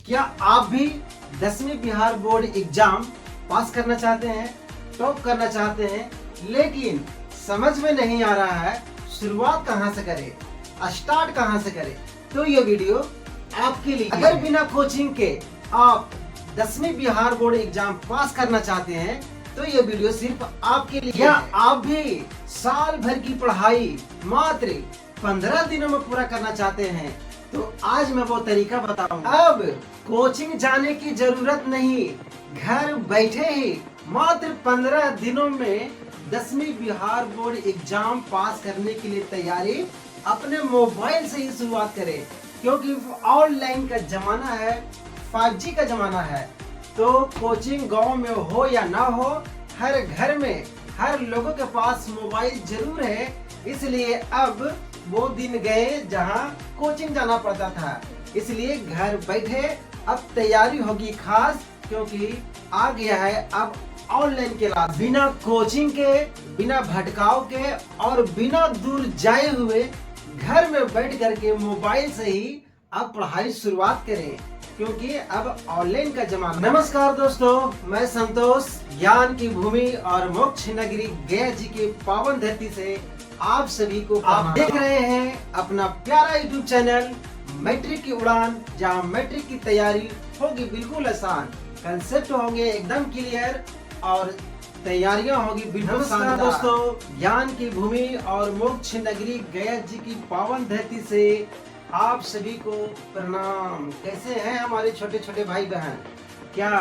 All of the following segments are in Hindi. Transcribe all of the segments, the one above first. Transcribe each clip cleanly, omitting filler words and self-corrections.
क्या आप भी 10वीं बिहार बोर्ड एग्जाम पास करना चाहते हैं, टॉप करना चाहते हैं, लेकिन समझ में नहीं आ रहा है शुरुआत कहां से करें, स्टार्ट कहां से करें? तो ये वीडियो आपके लिए। अगर बिना कोचिंग के आप 10वीं बिहार बोर्ड एग्जाम पास करना चाहते हैं तो ये वीडियो सिर्फ आपके लिए। क्या आप भी साल भर की पढ़ाई मात्र 15 दिनों में पूरा करना चाहते हैं? तो आज मैं वो तरीका बताऊंगा। अब कोचिंग जाने की जरूरत नहीं, घर बैठे ही मात्र 15 दिनों में 10वीं बिहार बोर्ड एग्जाम पास करने के लिए तैयारी अपने मोबाइल से ही शुरुआत करें, क्योंकि ऑनलाइन का जमाना है, 5G का जमाना है। तो कोचिंग गांव में हो या ना हो, हर घर में हर लोगों के पास मोबाइल जरूर है। इसलिए अब वो दिन गए जहां कोचिंग जाना पड़ता था, इसलिए घर बैठे अब तैयारी होगी खास, क्योंकि आ गया है अब ऑनलाइन क्लास। बिना कोचिंग के, बिना भटकाव के और बिना दूर जाए हुए घर में बैठ करके मोबाइल से ही अब पढ़ाई शुरुआत करें, क्योंकि अब ऑनलाइन का जमाना। नमस्कार दोस्तों, मैं संतोष ज्ञान की भूमि और मोक्ष नगरी गया जी के पावन धरती से आप सभी को आप देख रहे हैं अपना प्यारा यूट्यूब चैनल मैट्रिक की उड़ान, जहां मैट्रिक की तैयारी होगी बिल्कुल आसान, कंसेप्ट होंगे एकदम क्लियर और तैयारियां होगी बिल्कुल शानदार। दोस्तों, ज्ञान की भूमि और मोक्ष नगरी गया जी की पावन धरती से आप सभी को प्रणाम। कैसे हैं हमारे छोटे छोटे भाई बहन? क्या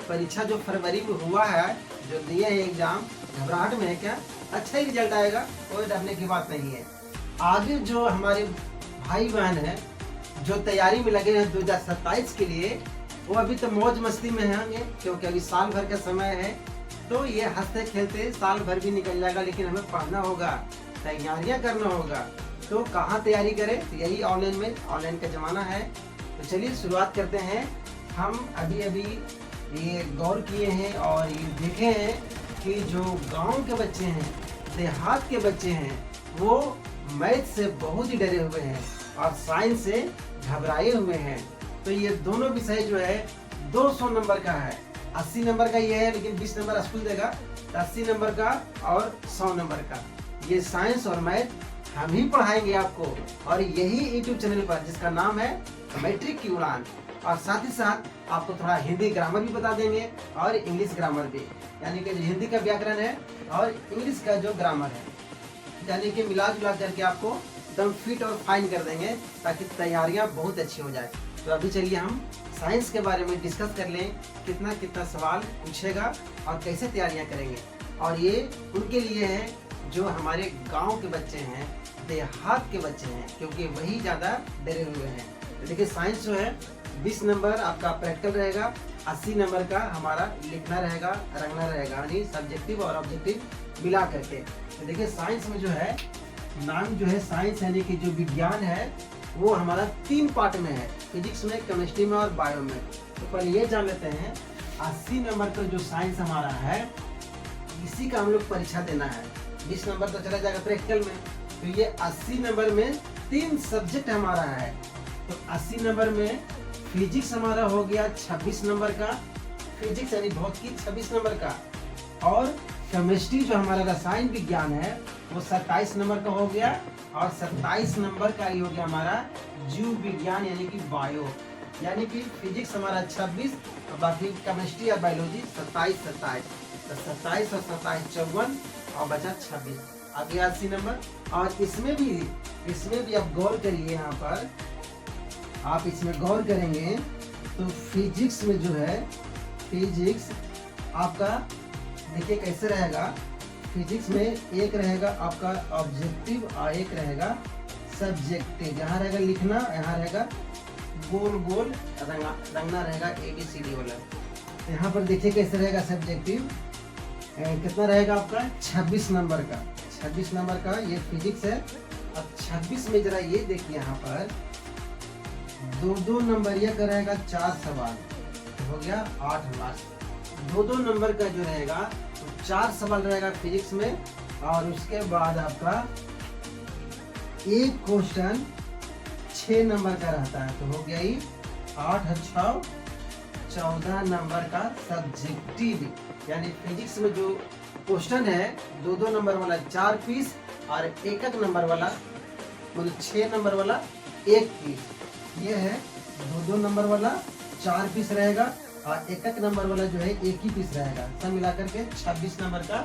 परीक्षा जो फरवरी में हुआ है, जो दिए हैं एग्जाम, घबराहट में है क्या? अच्छा ही रिजल्ट आएगा, कोई डरने की बात नहीं है। आगे जो हमारे भाई बहन हैं जो तैयारी में लगे हैं 2027 के लिए, वो अभी तो मौज मस्ती में होंगे, क्योंकि अभी साल भर का समय है। तो ये हंसते खेलते साल भर भी निकल जाएगा, लेकिन हमें पढ़ना होगा, तैयारियां करना होगा। तो कहाँ तैयारी करें? तो यही ऑनलाइन में, ऑनलाइन का जमाना है। तो चलिए शुरुआत करते हैं। हम अभी ये गौर किए हैं और ये देखे हैं कि जो गांव के बच्चे हैं, देहात के बच्चे हैं, वो मैथ से बहुत ही डरे हुए हैं और साइंस से घबराए हुए हैं। तो ये दोनों विषय जो है 200 नंबर का है। 80 नंबर का ये है, लेकिन 20 नंबर स्कूल देगा, तो 80 नंबर का और 100 नंबर का। ये साइंस और मैथ हम ही पढ़ाएंगे आपको, और यही यूट्यूब चैनल पर, जिसका नाम है मैट्रिक की उड़ान। और साथ ही साथ आपको थोड़ा हिंदी ग्रामर भी बता देंगे और इंग्लिश ग्रामर भी, यानी कि हिंदी का व्याकरण है और इंग्लिश का जो ग्रामर है, यानी कि मिला जुला करके आपको एकदम फिट और फाइन कर देंगे, ताकि तैयारियां बहुत अच्छी हो जाए। तो अभी चलिए हम साइंस के बारे में डिस्कस कर लें, कितना कितना सवाल पूछेगा और कैसे तैयारियां करेंगे। और ये उनके लिए है जो हमारे गांव के बच्चे हैं, देहात के बच्चे हैं, क्योंकि वही ज़्यादा डरे हुए हैं। तो देखिए, साइंस जो है 20 नंबर आपका प्रैक्टिकल रहेगा, 80 नंबर का हमारा लिखना रहेगा, रंगना रहेगा, यानी सब्जेक्टिव और ऑब्जेक्टिव मिला करके। तो देखिए, साइंस में जो है नाम जो है साइंस, यानी कि जो विज्ञान है, वो हमारा 3 पार्ट में है, फिजिक्स में, केमिस्ट्री में और बायो में। तो पहले ये जान लेते हैं, 80 नंबर का जो साइंस हमारा है, इसी का हम लोग परीक्षा देना है। 20 नंबर तो चला जाएगा प्रैक्टिकल में। तो ये 80 नंबर में 3 सब्जेक्ट हमारा है। तो 80 नंबर में फिजिक्स हमारा हो गया 26 नंबर का, फिजिक्स यानी भौतिकी 26 नंबर का, और केमिस्ट्री जो हमारा रसायन विज्ञान है वो 27 नंबर का हो गया, और 27 नंबर का ही हो गया हमारा जीव विज्ञान यानी कि बायो। यानी कि फिजिक्स हमारा 26 और बाकी केमिस्ट्री और बायोलॉजी 27। तो 27 और 27 54 और बचा 26, आ गया 80 नंबर। और इसमें भी आप गौर करिए, यहाँ पर आप इसमें गौर करेंगे तो फिजिक्स में जो है, फिजिक्स आपका देखिए कैसे रहेगा। फिजिक्स में एक रहेगा आपका ऑब्जेक्टिव और एक रहेगा सब्जेक्टिव। यहाँ रहेगा लिखना, यहाँ रहेगा गोल गोल रंगना रहेगा, ABCD वाला। यहाँ पर देखिए कैसे रहेगा सब्जेक्टिव, कितना रहेगा आपका 26 नंबर का। 26 नंबर का ये फिजिक्स है। अब 26 में जरा ये देखिए, यहाँ पर 2-2 नंबर ये रहेगा 4 सवाल, तो हो गया 8 मार्क्स। 2-2 नंबर का जो रहेगा तो 4 सवाल रहेगा फिजिक्स में, और उसके बाद आपका एक क्वेश्चन 6 नंबर का रहता है, तो हो गया ही 8 और 6 14 नंबर का सब्जेक्टिव, यानी फिजिक्स में जो क्वेश्चन है 2-2 नंबर वाला 4 पीस और 1-1 नंबर वाला मतलब 6 नंबर वाला 1 पीस। ये है 2-2 नंबर वाला 4 पीस रहेगा और 1-1 नंबर वाला जो है 1 ही पीस रहेगा। सब मिलाकर के 26 नंबर का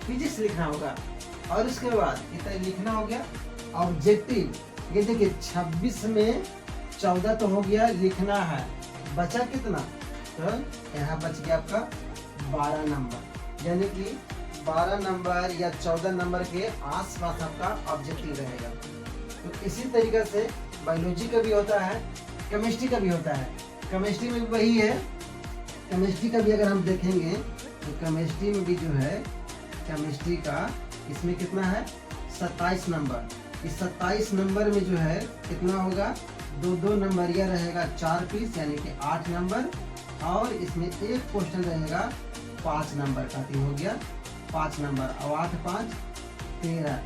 फिजिक्स लिखना होगा। और उसके बाद इतना लिखना हो गया ऑब्जेक्टिव। ये देखिए 26 में 14 तो हो गया लिखना है, बचा कितना? तो यहाँ बच गया आपका 12 नंबर, यानी कि 12 नंबर या 14 नंबर के आसपास आपका ऑब्जेक्टिव रहेगा। तो इसी तरीके से बायोलॉजी का भी होता है, केमिस्ट्री का भी होता है। केमिस्ट्री में भी वही है। केमिस्ट्री का भी अगर हम देखेंगे तो केमिस्ट्री में भी जो है केमिस्ट्री का इसमें कितना है 27 नंबर। इस 27 नंबर में जो है कितना होगा 2-2 नंबरिया रहेगा 4 पीस यानी कि 8 नंबर, और इसमें एक क्वेश्चन रहेगा 5 नंबर का। तो हो गया 5 नंबर और 8 5 13।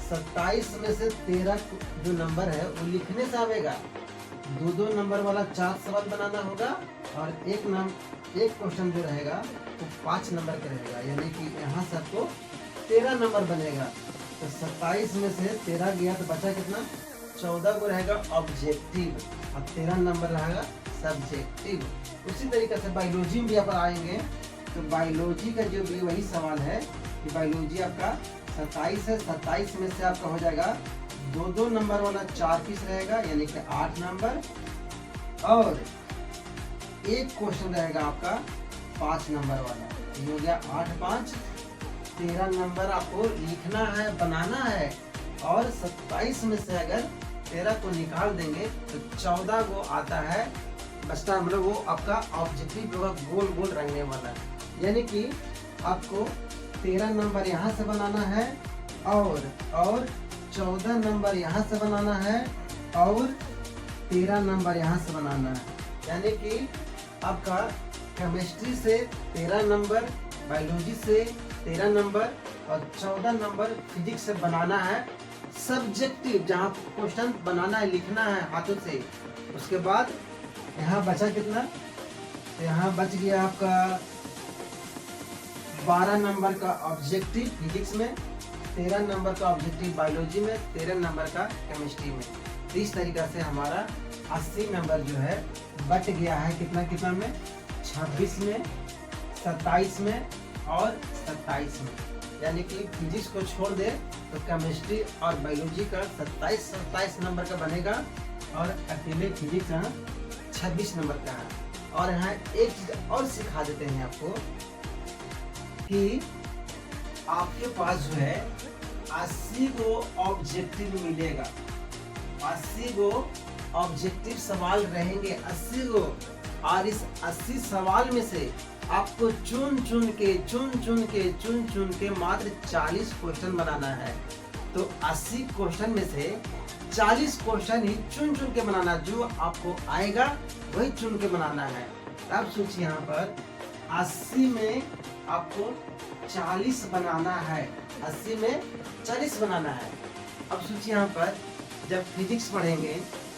27 में से 13 जो नंबर है वो लिखने से आएगा। 2-2 नंबर वाला 4 सवाल बनाना होगा और एक क्वेश्चन जो रहेगा वो 5 नंबर का रहेगा, यानी कि यहाँ से आपको 13 नंबर बनेगा। तो 27 में से 13 गया तो बचा कितना 14 को रहेगा ऑब्जेक्टिव और 13 नंबर रहेगा सब्जेक्टिव। उसी तरीके से बायोलॉजी में भी आप आएंगे तो बायोलॉजी का जो भी वही सवाल है कि बायोलॉजी आपका 27 है। 27 में से आपका हो जाएगा 2-2 नंबर वाला 4 पीस रहेगा यानी कि 8 नंबर, और एक क्वेश्चन रहेगा आपका 5 नंबर वाला। ये हो गया 8 5 13 नंबर आपको लिखना है, बनाना है। और 27 में से अगर 13 को निकाल देंगे तो 14 को आता है बचता, मतलब वो आपका ऑब्जेक्टिव होगा गोल गोल रंगने वाला, यानी कि आपको 13 नंबर यहाँ से बनाना है और 14 नंबर यहाँ से बनाना है और 13 नंबर यहाँ से बनाना है। यानी कि आपका केमिस्ट्री से 13 नंबर, बायोलॉजी से 13 नंबर और 14 नंबर फिजिक्स से बनाना है सब्जेक्टिव, जहाँ क्वेश्चन बनाना है, लिखना है हाथों से। उसके बाद यहाँ बचा कितना, तो यहाँ बच गया आपका 12 नंबर का ऑब्जेक्टिव फिजिक्स में, 13 नंबर का ऑब्जेक्टिव बायोलॉजी में, 13 नंबर का केमिस्ट्री में। तो इस तरीके से हमारा 80 नंबर जो है बट गया है कितना कितना में 26 में, 27 में और 27 में। यानी कि फिजिक्स को छोड़ दे तो केमिस्ट्री और बायोलॉजी का 27 नंबर का बनेगा और अकेले फिजिक्स यहाँ 26 नंबर का है। और यहाँ एक चीज और सिखा देते हैं आपको कि आपके पास जो है 80 को ऑब्जेक्टिव मिलेगा, 80 को ऑब्जेक्टिव सवाल रहेंगे 80 को, और इस 80 सवाल में से आपको चुन चुन के मात्र 40 क्वेश्चन बनाना है। तो 80 क्वेश्चन में से 40 क्वेश्चन ही चुन के बनाना, जो आपको आएगा वही चुन के बनाना है। अब सोचिए यहाँ पर 80 में आपको 40 बनाना है, 80 में 40 बनाना है। अब सोचिए यहाँ पर जब फिजिक्स पढ़ेंगे,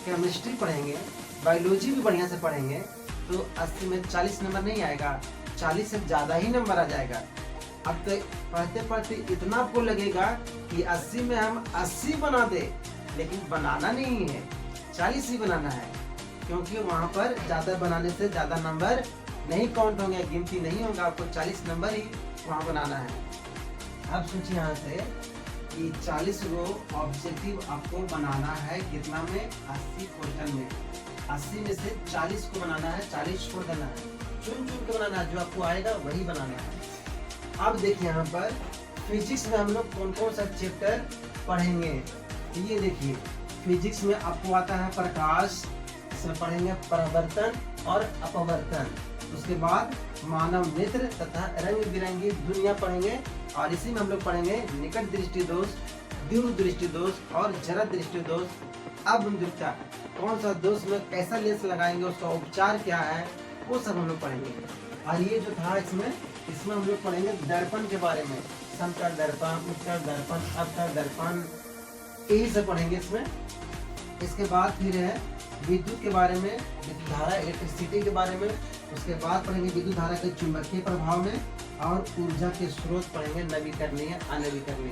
केमिस्ट्री पढ़ेंगे, बायोलॉजी भी बढ़िया से पढ़ेंगे तो 80 में 40 नंबर नहीं आएगा, 40 से ज़्यादा ही नंबर आ जाएगा। अब तो पढ़ते पढ़ते इतना आपको लगेगा कि 80 में हम 80 बना दे, लेकिन बनाना नहीं है, 40 ही बनाना है, क्योंकि वहाँ पर ज़्यादा बनाने से ज़्यादा नंबर नहीं काउंट होंगे, गिनती नहीं होगा, आपको 40 नंबर ही वहाँ बनाना है। अब सोचिए यहाँ से कि 40 को ऑब्जेक्टिव आपको बनाना है कितना में 80 क्वेश्चन में, 80 में से 40 को बनाना है, 40 छोड़ देना है, चुन के बनाना है, जो आपको आएगा वही बनाना है। अब देखिए यहाँ पर फिजिक्स में हम लोग कौन कौन सा चैप्टर पढ़ेंगे। ये देखिए फिजिक्स में आपको आता है प्रकाश, इसमें पढ़ेंगे परावर्तन और अपवर्तन, उसके बाद मानव नेत्र तथा रंग बिरंगी दुनिया पढ़ेंगे, और इसी में हम लोग पढ़ेंगे निकट दृष्टि दोष, दूर दृष्टि दोष और जरा दृष्टि दोष, अवमृतता, कौन सा दोष में कैसा लेंस लगाएंगे, उसका उपचार क्या है, वो सब हम लोग पढ़ेंगे। और ये जो था इसमें हम लोग पढ़ेंगे दर्पण के बारे में, समतल दर्पण, उत्तर दर्पण, अवतल दर्पण, यही सब पढ़ेंगे इसमें। इसके बाद फिर है विद्युत के बारे में, विद्युत धारा इलेक्ट्रिसिटी के बारे में। उसके बाद पढ़ेंगे विद्युत धारा के चुंबकीय प्रभाव में, और ऊर्जा के स्रोत पढ़ेंगे नवीकरणीय, अनवीकरणीय।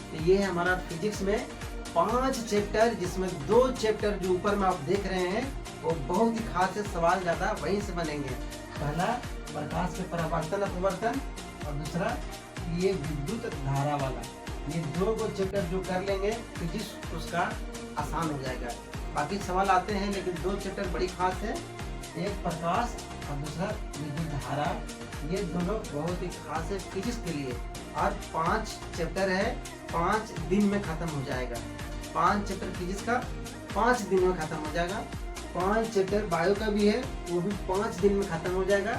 तो ये है हमारा फिजिक्स में 5 चैप्टर, जिसमें 2 चैप्टर जो ऊपर में आप देख रहे हैं वो बहुत ही खास है, सवाल ज़्यादा वहीं से बनेंगे। पहला प्रकाश के परावर्तन अपवर्तन, और दूसरा ये विद्युत धारा वाला। ये 2 चैप्टर जो कर लेंगे फिजिक्स उसका आसान हो जाएगा। बाकी सवाल आते हैं लेकिन 2 चैप्टर बड़ी खास है, एक प्रकाश और दूसरा विद्युत धारा। ये दोनों बहुत ही खास है फिजिक्स के लिए। और 5 चैप्टर है, 5 दिन में खत्म हो जाएगा। 5 चैप्टर फिजिक्स का 5 दिन में खत्म हो जाएगा। 5 चैप्टर बायो का भी है, वो भी 5 दिन में खत्म हो जाएगा।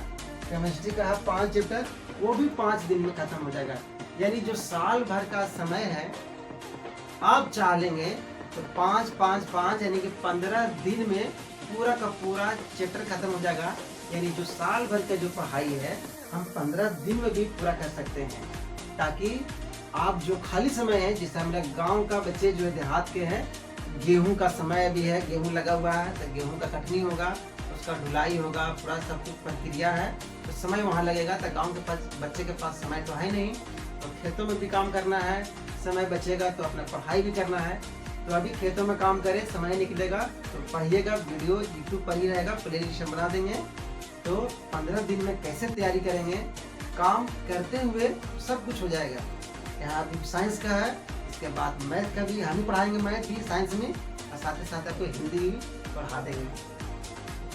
केमिस्ट्री का है 5 चैप्टर, वो भी 5 दिन में खत्म हो जाएगा। यानी जो साल भर का समय है, आप चाह लेंगे तो 5, 5, 5 यानी कि 15 दिन में पूरा का पूरा चैप्टर खत्म हो जाएगा। यानी जो साल भर का जो पढ़ाई है हम 15 दिन में भी पूरा कर सकते हैं, ताकि आप जो खाली समय है, जैसे हमारे गांव का बच्चे जो है देहात के हैं, गेहूं का समय भी है, गेहूं लगा हुआ है तो गेहूं का कटनी होगा, उसका ढुलाई होगा, पूरा सब कुछ प्रक्रिया है, तो समय वहाँ लगेगा। तो गाँव के पास बच्चे के पास समय तो है नहीं, तो खेतों में भी काम करना है, समय बचेगा तो अपना पढ़ाई भी करना है। तो अभी खेतों में काम करें, समय निकलेगा तो पढ़िएगा, वीडियो यूट्यूब पर ही रहेगा, प्ले लिस्ट बना देंगे। तो 15 दिन में कैसे तैयारी करेंगे, काम करते हुए सब कुछ हो जाएगा। यहाँ अभी साइंस का है, इसके बाद मैथ का भी हम ही पढ़ाएंगे, मैथ भी साइंस में, और साथ ही साथ आपको हिंदी भी पढ़ा देंगे।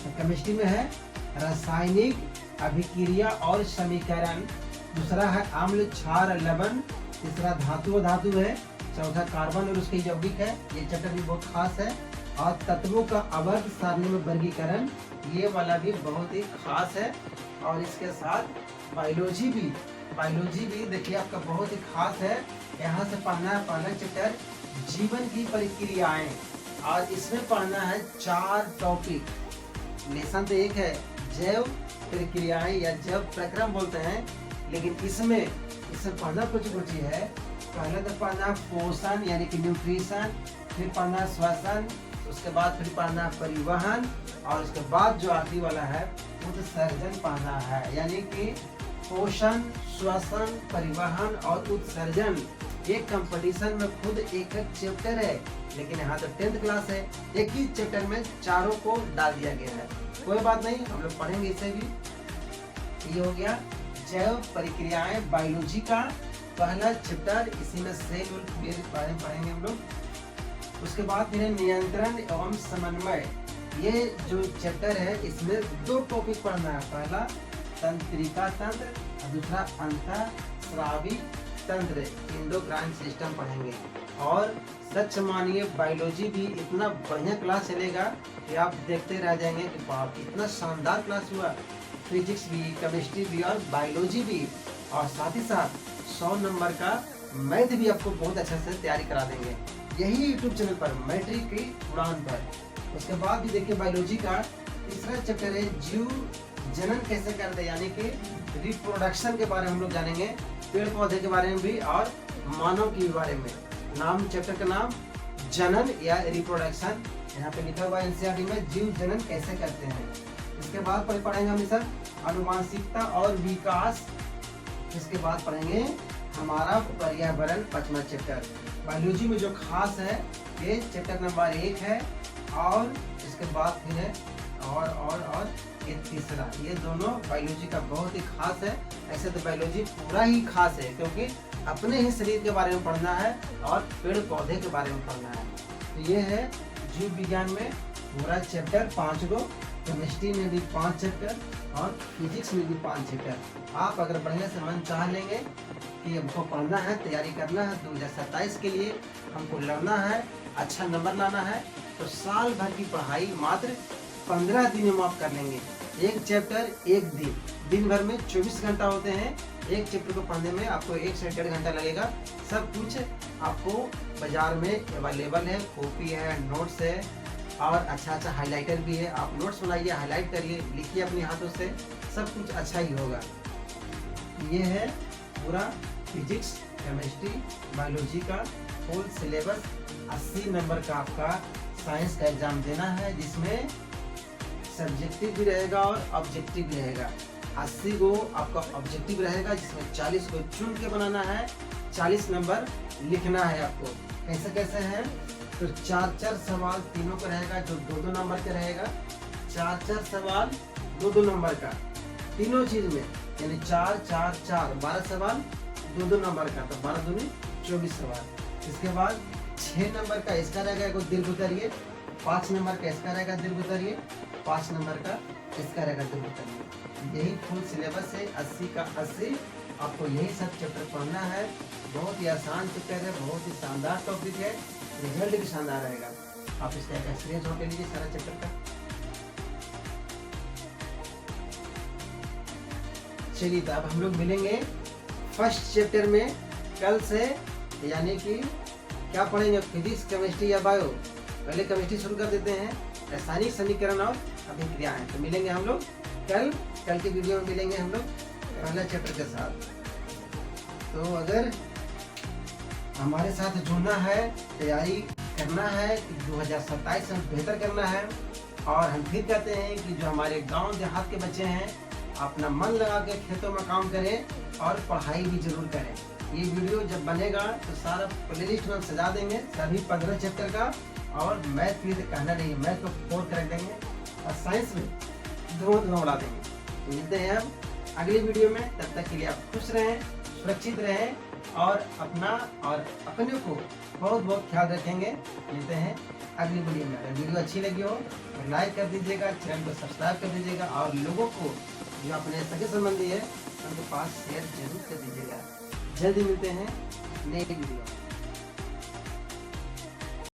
तो केमिस्ट्री में है रासायनिक अभिक्रिया और समीकरण, दूसरा है अम्ल क्षार लवण, तीसरा धातु धातु है, चौथा कार्बन और उसके यौगिक है, ये चैप्टर भी बहुत खास है। और तत्वों का आवर्त सारणी में वर्गीकरण, ये वाला भी बहुत ही खास है। और इसके साथ बायोलॉजी भी देखिए आपका बहुत ही खास है। यहाँ से पढ़ना है पहला चैप्टर जीवन की प्रक्रियाएं, और इसमें पढ़ना है 4 टॉपिक। लेसन तो एक है जैव प्रक्रियाएं या जैव प्रक्रम बोलते हैं, लेकिन इसमें पढ़ना कुछ है। पहले तो पढ़ना पोषण यानी कि न्यूट्रिशन, फिर पढ़ना श्वसन, उसके बाद फिर पढ़ना परिवहन, और उसके बाद जो आखिरी वाला है उत्सर्जन पढ़ना है। यानी कि पोषण, श्वसन, परिवहन और उत्सर्जन एक कंपटीशन में खुद एक चैप्टर है, लेकिन यहाँ तो 10th क्लास है, एक ही चैप्टर में चारों को डाल दिया गया है। कोई बात नहीं, हम लोग पढ़ेंगे इसे भी। ये हो गया जैव प्रक्रियाएं बायोलॉजी का पहला चैप्टर, इसी में सेल के बारे में पढ़ेंगे हम लोग। उसके बाद फिर नियंत्रण एवं समन्वय, ये जो चैप्टर है इसमें 2 टॉपिक पढ़ना है। पहला तंत्रिका तंत्र और दूसरा अंतःस्रावी तंत्र, एंडोक्राइन सिस्टम पढ़ेंगे। और सच मानिए बायोलॉजी भी इतना बढ़िया क्लास चलेगा कि आप देखते रह जाएंगे कि बाप इतना शानदार क्लास हुआ। फिजिक्स भी, केमिस्ट्री भी और बायोलॉजी भी, और साथ ही साथ 100 नंबर का मैथ भी आपको बहुत अच्छे से तैयारी करा देंगे, यही यूट्यूब चैनल पर, मैट्रिक की उड़ान पर। उसके बाद भी देखिए बायोलॉजी का तीसरा चैप्टर है जीव जनन कैसे करते, यानी कि रिप्रोडक्शन के बारे में हम लोग जानेंगे, पेड़ पौधे के बारे में भी और मानव के बारे में। नाम चैप्टर का नाम जनन या रिप्रोडक्शन, यहाँ पे लिखा हुआ एनसीईआरटी में जीव जनन कैसे करते हैं। इसके बाद पढ़ेंगे हम सर आनुवांशिकता और विकास। इसके बाद पढ़ेंगे हमारा पर्यावरण, 5वां चैप्टर। बायोलॉजी में जो खास है ये चैप्टर नंबर 1 है, और इसके बाद फिर है और ये तीसरा। ये दोनों बायोलॉजी का बहुत ही खास है। ऐसे तो बायोलॉजी पूरा ही खास है, क्योंकि अपने ही शरीर के बारे में पढ़ना है और पेड़ पौधे के बारे में पढ़ना है। तो ये है जीव विज्ञान में पूरा चैप्टर 5 गो, केमिस्ट्री में भी 5 चैप्टर और फिजिक्स में भी 5 चैप्टर। आप अगर बढ़िया से मन चाह लेंगे कि हमको पढ़ना है, तैयारी करना है 2027 के लिए, हमको लड़ना है, अच्छा नंबर लाना है, तो साल भर की पढ़ाई मात्र 15 दिन में आप कर लेंगे। एक चैप्टर एक दिन भर में 24 घंटा होते हैं। एक चैप्टर को पढ़ने में आपको 1 से 1.5 घंटा लगेगा। सब कुछ आपको बाजार में अवेलेबल है, कॉपी है, नोट्स है और अच्छा हाइलाइटर भी है। आप नोट्स बनाइए, हाईलाइट करिए, लिखिए अपने हाथों से, सब कुछ अच्छा ही होगा। ये है पूरा फिजिक्स, केमिस्ट्री, बायोलॉजी का फुल सिलेबस। 80 नंबर का आपका साइंस का एग्जाम देना है, जिसमें सब्जेक्टिव भी रहेगा और ऑब्जेक्टिव भी रहेगा। 80 को आपका ऑब्जेक्टिव रहेगा, जिसमें 40 को चुन के बनाना है, 40 नंबर लिखना है आपको। कैसे कैसे है तो 4-4 सवाल तीनों का रहेगा, जो 2-2 नंबर का रहेगा। 4-4 सवाल 2-2 नंबर का तीनों चीज में, यानी 4-4-4 12 सवाल 2-2 नंबर का, तो 12 दूनी 24 सवाल। इसके बाद 6 नंबर का इसका रहेगा, एक दीर्घ उतारिए। 5 नंबर का इसका रहेगा, दीर्घ उतारिए। 5 नंबर का इसका रहेगा, दीर्घ उतारिए। यही फुल सिलेबस है, 80 का 80। आपको यही सब चैप्टर पढ़ना है। बहुत ही आसान चैप्टर है, बहुत ही शानदार टॉपिक है, रिजल्ट भी शानदार रहेगा। आप इसका एक एक्सपीरियंस नोट ले लीजिए सारा चैप्टर का। चलिए, तो अब हम लोग मिलेंगे फर्स्ट चैप्टर में कल से, यानी कि क्या पढ़ेंगे, फिजिक्स, केमिस्ट्री या बायो। पहले केमिस्ट्री शुरू कर देते हैं, रासायनिक समीकरण और अभिक्रियाएं। तो मिलेंगे हम लोग कल के वीडियो में मिलेंगे हम लोग पहला चैप्टर के साथ। तो अगर हमारे साथ जुड़ना है, तैयारी करना है कि 2027 में बेहतर करना है, और हम फिर कहते हैं कि जो हमारे गांव देहात के बच्चे हैं, अपना मन लगा के खेतों में काम करें और पढ़ाई भी जरूर करें। ये वीडियो जब बनेगा तो सारा प्लेलिस्ट में सजा देंगे, सभी 15 चैप्टर का। और मैथ भी कहना नहीं, मैथ को 4 कर देंगे, और साइंस में धुआं उड़ा देंगे। तो मिलते हैं हम अगली वीडियो में। तब तक के लिए आप खुश रहें, सुरक्षित रहें, और अपना और अपने को बहुत बहुत ख्याल रखेंगे। मिलते हैं अगली वीडियो में। अगर वीडियो अच्छी लगी हो तो लाइक कर दीजिएगा, चैनल को सब्सक्राइब कर दीजिएगा, और लोगों को जो अपने सगे संबंधी है उनके पास शेयर जरूर कर दीजिएगा। जल्दी मिलते हैं नई वीडियो में।